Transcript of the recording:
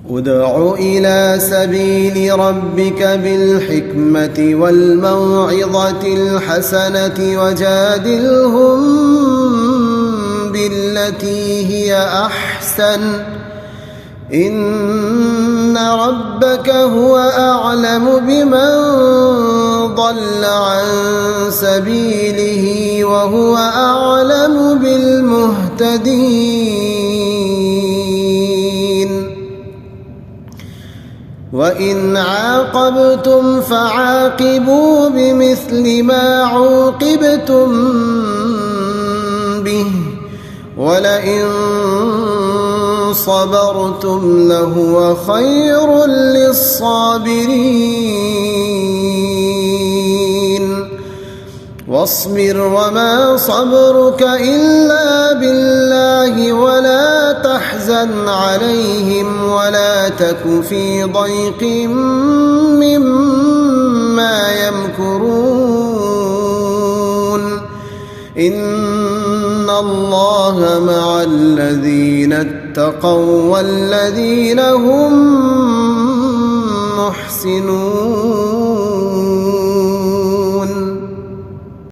ادع إلى سبيل ربك بالحكمة والموعظة الحسنة وجادلهم بالتي هي أحسن إن ربك هو أعلم بمن ضل عن سبيله وهو أعلم بالمهتدين وإن عاقبتم فعاقبوا بمثل ما عوقبتم به ولئن صبرتم لهو خير للصابرين واصبر وما صبرك إلا بالله ولا تحزن عليهم ولا تك في ضيق مما يمكرون إن الله مع الذين اتقوا والذين هم محسنون.